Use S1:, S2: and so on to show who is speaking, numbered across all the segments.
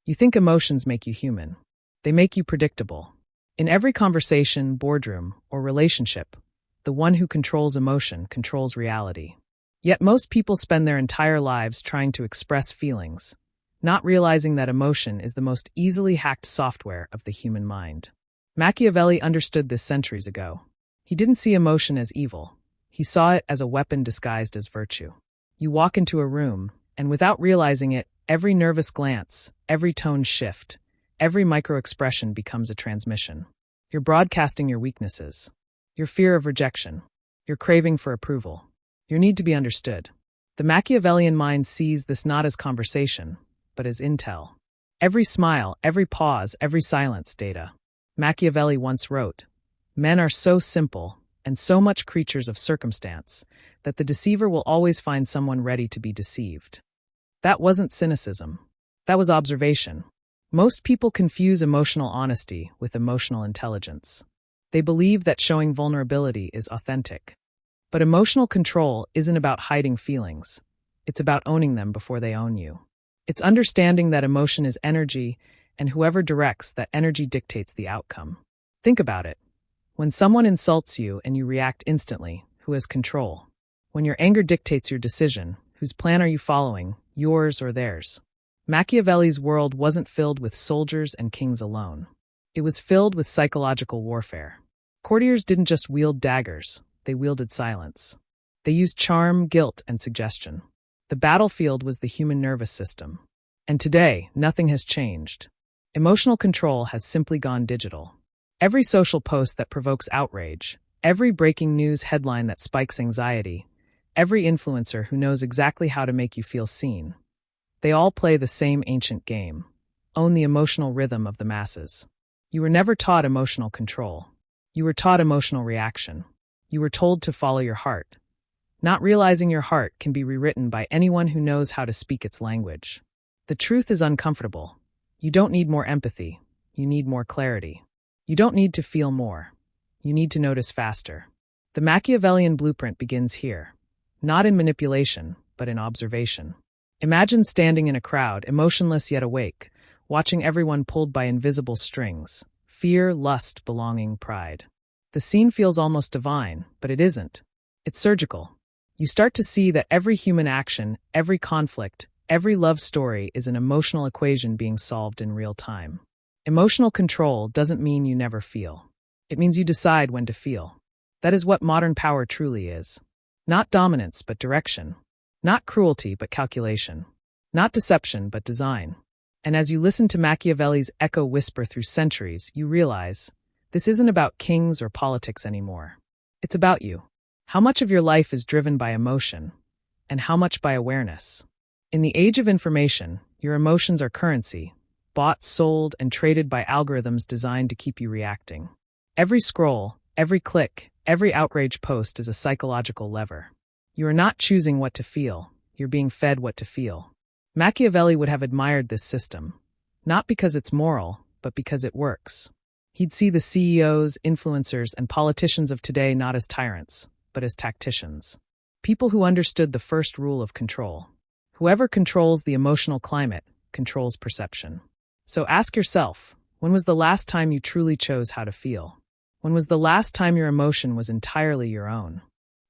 S1: You think emotions make you human. They make you predictable. In every conversation, boardroom, or relationship, the one who controls emotion controls reality. Yet most people spend their entire lives trying to express feelings, not realizing that emotion is the most easily hacked software of the human mind. Machiavelli understood this centuries ago. He didn't see emotion as evil. He saw it as a weapon disguised as virtue. You walk into a room, and without realizing it, every nervous glance, every tone shift, every micro-expression becomes a transmission. You're broadcasting your weaknesses, your fear of rejection, your craving for approval, your need to be understood. The Machiavellian mind sees this not as conversation, but as intel. Every smile, every pause, every silence, data. Machiavelli once wrote, "Men are so simple and so much creatures of circumstance that the deceiver will always find someone ready to be deceived." That wasn't cynicism. That was observation. Most people confuse emotional honesty with emotional intelligence. They believe that showing vulnerability is authentic. But emotional control isn't about hiding feelings. It's about owning them before they own you. It's understanding that emotion is energy, and whoever directs that energy dictates the outcome. Think about it. When someone insults you and you react instantly, who has control? When your anger dictates your decision, whose plan are you following, yours or theirs? Machiavelli's world wasn't filled with soldiers and kings alone. It was filled with psychological warfare. Courtiers didn't just wield daggers, they wielded silence. They used charm, guilt, and suggestion. The battlefield was the human nervous system. And today, nothing has changed. Emotional control has simply gone digital. Every social post that provokes outrage, every breaking news headline that spikes anxiety, every influencer who knows exactly how to make you feel seen. They all play the same ancient game. Own the emotional rhythm of the masses. You were never taught emotional control. You were taught emotional reaction. You were told to follow your heart. Not realizing your heart can be rewritten by anyone who knows how to speak its language. The truth is uncomfortable. You don't need more empathy. You need more clarity. You don't need to feel more. You need to notice faster. The Machiavellian blueprint begins here. Not in manipulation, but in observation. Imagine standing in a crowd, emotionless yet awake, watching everyone pulled by invisible strings. Fear, lust, belonging, pride. The scene feels almost divine, but it isn't. It's surgical. You start to see that every human action, every conflict, every love story is an emotional equation being solved in real time. Emotional control doesn't mean you never feel. It means you decide when to feel. That is what modern power truly is. Not dominance, but direction. Not cruelty, but calculation. Not deception, but design. And as you listen to Machiavelli's echo whisper through centuries, you realize this isn't about kings or politics anymore. It's about you. How much of your life is driven by emotion, and how much by awareness? In the age of information, your emotions are currency, bought, sold, and traded by algorithms designed to keep you reacting. Every scroll, every click, every outrage post is a psychological lever. You are not choosing what to feel, you're being fed what to feel. Machiavelli would have admired this system, not because it's moral, but because it works. He'd see the CEOs, influencers, and politicians of today not as tyrants, but as tacticians. People who understood the first rule of control. Whoever controls the emotional climate controls perception. So ask yourself, when was the last time you truly chose how to feel? When was the last time your emotion was entirely your own?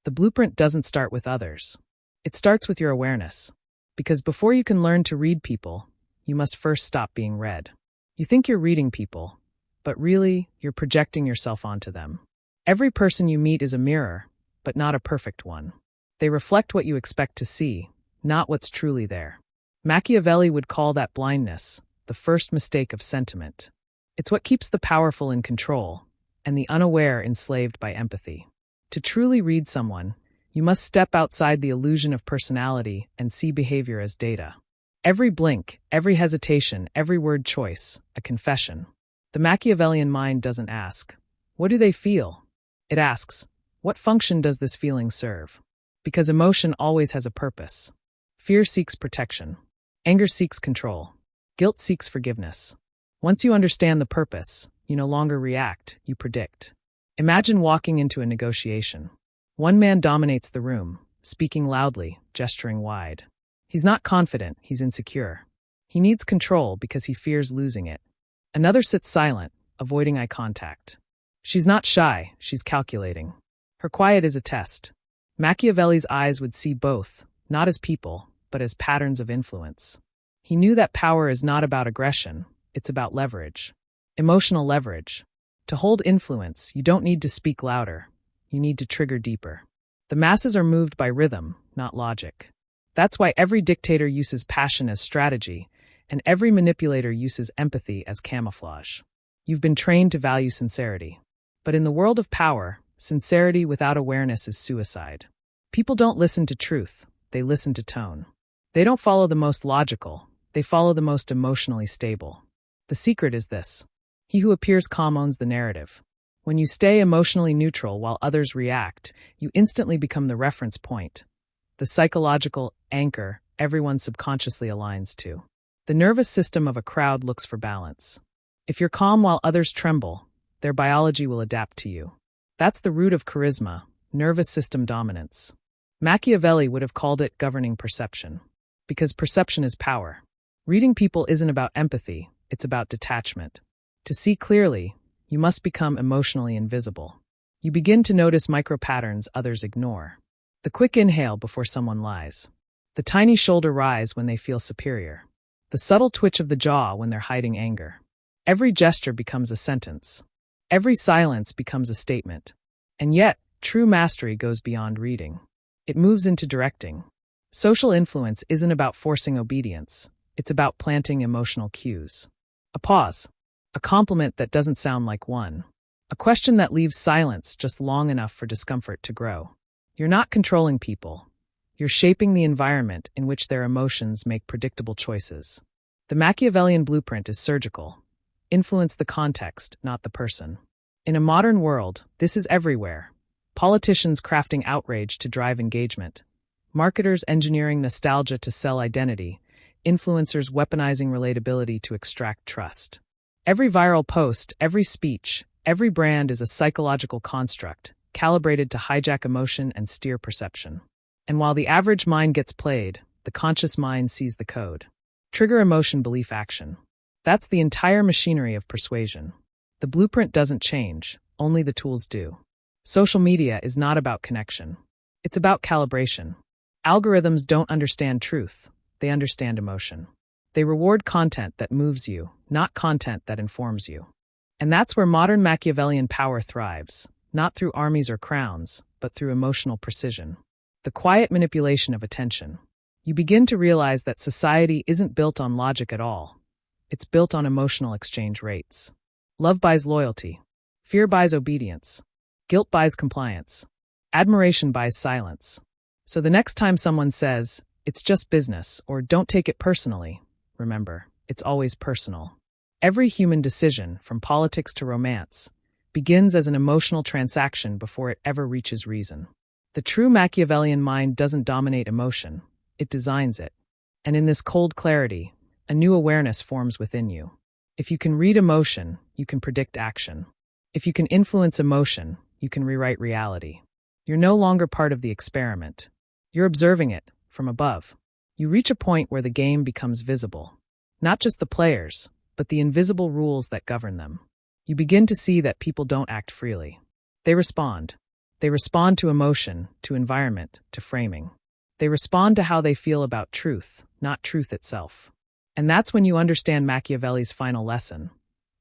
S1: The blueprint doesn't start with others. It starts with your awareness. Because before you can learn to read people, you must first stop being read. You think you're reading people, but really, you're projecting yourself onto them. Every person you meet is a mirror, but not a perfect one. They reflect what you expect to see, not what's truly there. Machiavelli would call that blindness, the first mistake of sentiment. It's what keeps the powerful in control, and the unaware enslaved by empathy. To truly read someone, you must step outside the illusion of personality and see behavior as data. Every blink, every hesitation, every word choice, a confession. The Machiavellian mind doesn't ask, what do they feel? It asks, what function does this feeling serve? Because emotion always has a purpose. Fear seeks protection. Anger seeks control. Guilt seeks forgiveness. Once you understand the purpose, you no longer react, you predict. Imagine walking into a negotiation. One man dominates the room, speaking loudly, gesturing wide. He's not confident, he's insecure. He needs control because he fears losing it. Another sits silent, avoiding eye contact. She's not shy, she's calculating. Her quiet is a test. Machiavelli's eyes would see both, not as people, but as patterns of influence. He knew that power is not about aggression, it's about leverage. Emotional leverage. To hold influence, you don't need to speak louder. You need to trigger deeper. The masses are moved by rhythm, not logic. That's why every dictator uses passion as strategy, and every manipulator uses empathy as camouflage. You've been trained to value sincerity. But in the world of power, sincerity without awareness is suicide. People don't listen to truth, they listen to tone. They don't follow the most logical, they follow the most emotionally stable. The secret is this. He who appears calm owns the narrative. When you stay emotionally neutral while others react, you instantly become the reference point, the psychological anchor everyone subconsciously aligns to. The nervous system of a crowd looks for balance. If you're calm while others tremble, their biology will adapt to you. That's the root of charisma, nervous system dominance. Machiavelli would have called it governing perception. Because perception is power. Reading people isn't about empathy, it's about detachment. To see clearly, you must become emotionally invisible. You begin to notice micro-patterns others ignore. The quick inhale before someone lies. The tiny shoulder rise when they feel superior. The subtle twitch of the jaw when they're hiding anger. Every gesture becomes a sentence. Every silence becomes a statement. And yet, true mastery goes beyond reading. It moves into directing. Social influence isn't about forcing obedience. It's about planting emotional cues. A pause. A compliment that doesn't sound like one. A question that leaves silence just long enough for discomfort to grow. You're not controlling people. You're shaping the environment in which their emotions make predictable choices. The Machiavellian blueprint is surgical. Influence the context, not the person. In a modern world, this is everywhere. Politicians crafting outrage to drive engagement. Marketers engineering nostalgia to sell identity. Influencers weaponizing relatability to extract trust. Every viral post, every speech, every brand is a psychological construct, calibrated to hijack emotion and steer perception. And while the average mind gets played, the conscious mind sees the code. Trigger emotion, belief, action. That's the entire machinery of persuasion. The blueprint doesn't change, only the tools do. Social media is not about connection. It's about calibration. Algorithms don't understand truth, they understand emotion. They reward content that moves you, not content that informs you. And that's where modern Machiavellian power thrives, not through armies or crowns, but through emotional precision. The quiet manipulation of attention. You begin to realize that society isn't built on logic at all. It's built on emotional exchange rates. Love buys loyalty. Fear buys obedience. Guilt buys compliance. Admiration buys silence. So the next time someone says, "It's just business," or "Don't take it personally," remember, it's always personal. Every human decision, from politics to romance, begins as an emotional transaction before it ever reaches reason. The true Machiavellian mind doesn't dominate emotion, it designs it. And in this cold clarity, a new awareness forms within you. If you can read emotion, you can predict action. If you can influence emotion, you can rewrite reality. You're no longer part of the experiment. You're observing it, from above. You reach a point where the game becomes visible. Not just the players, but the invisible rules that govern them. You begin to see that people don't act freely. They respond. They respond to emotion, to environment, to framing. They respond to how they feel about truth, not truth itself. And that's when you understand Machiavelli's final lesson.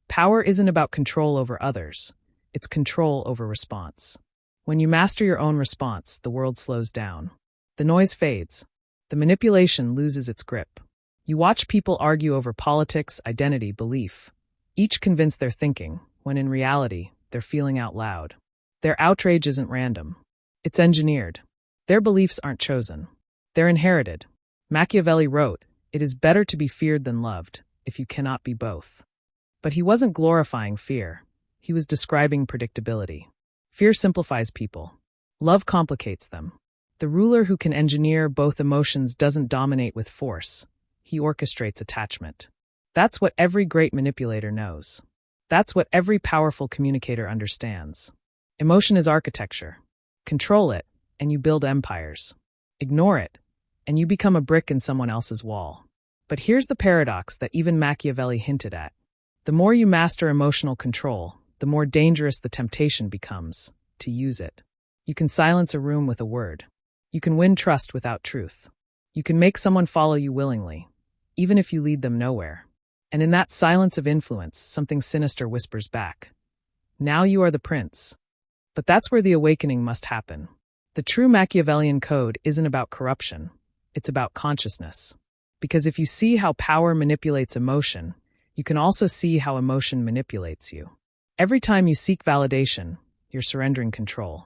S1: Power isn't about control over others. It's control over response. When you master your own response, the world slows down. The noise fades. The manipulation loses its grip. You watch people argue over politics, identity, belief, each convinced they're thinking, when in reality, they're feeling out loud. Their outrage isn't random. It's engineered. Their beliefs aren't chosen. They're inherited. Machiavelli wrote, "It is better to be feared than loved, if you cannot be both." But he wasn't glorifying fear. He was describing predictability. Fear simplifies people. Love complicates them. The ruler who can engineer both emotions doesn't dominate with force. He orchestrates attachment. That's what every great manipulator knows. That's what every powerful communicator understands. Emotion is architecture. Control it, and you build empires. Ignore it, and you become a brick in someone else's wall. But here's the paradox that even Machiavelli hinted at. The more you master emotional control, the more dangerous the temptation becomes to use it. You can silence a room with a word. You can win trust without truth. You can make someone follow you willingly, even if you lead them nowhere. And in that silence of influence, something sinister whispers back. Now you are the prince. But that's where the awakening must happen. The true Machiavellian Code isn't about corruption. It's about consciousness. Because if you see how power manipulates emotion, you can also see how emotion manipulates you. Every time you seek validation, you're surrendering control.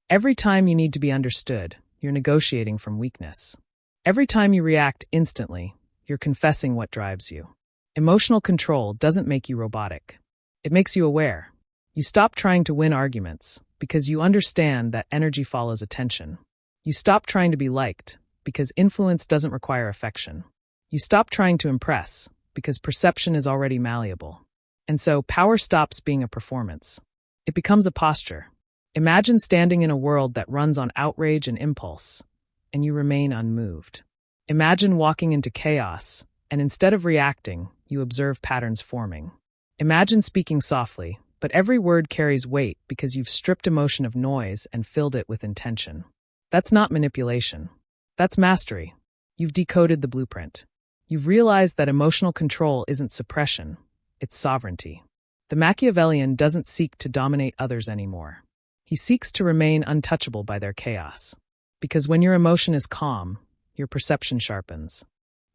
S1: Every time you need to be understood, you're negotiating from weakness. Every time you react instantly, you're confessing what drives you. Emotional control doesn't make you robotic. It makes you aware. You stop trying to win arguments because you understand that energy follows attention. You stop trying to be liked because influence doesn't require affection. You stop trying to impress because perception is already malleable. And so power stops being a performance. It becomes a posture. Imagine standing in a world that runs on outrage and impulse, and you remain unmoved. Imagine walking into chaos, and instead of reacting, you observe patterns forming. Imagine speaking softly, but every word carries weight because you've stripped emotion of noise and filled it with intention. That's not manipulation. That's mastery. You've decoded the blueprint. You've realized that emotional control isn't suppression, it's sovereignty. The Machiavellian doesn't seek to dominate others anymore. He seeks to remain untouchable by their chaos. Because when your emotion is calm, your perception sharpens.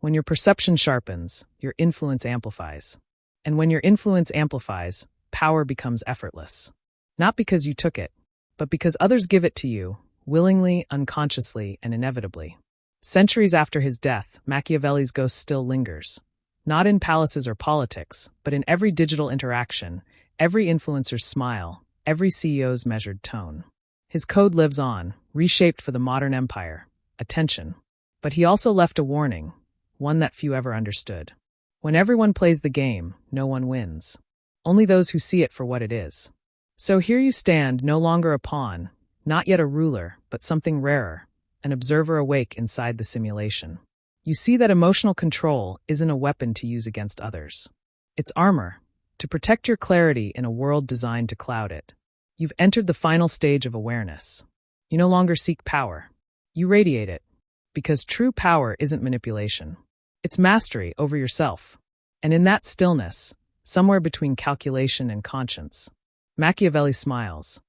S1: When your perception sharpens, your influence amplifies. And when your influence amplifies, power becomes effortless. Not because you took it, but because others give it to you, willingly, unconsciously, and inevitably. Centuries after his death, Machiavelli's ghost still lingers. Not in palaces or politics, but in every digital interaction, every influencer's smile, every CEO's measured tone. His code lives on, reshaped for the modern empire, attention. But he also left a warning, one that few ever understood. When everyone plays the game, no one wins. Only those who see it for what it is. So here you stand, no longer a pawn, not yet a ruler, but something rarer, an observer awake inside the simulation. You see that emotional control isn't a weapon to use against others. It's armor, to protect your clarity in a world designed to cloud it. You've entered the final stage of awareness. You no longer seek power. You radiate it. Because true power isn't manipulation. It's mastery over yourself. And in that stillness, somewhere between calculation and conscience, Machiavelli smiles.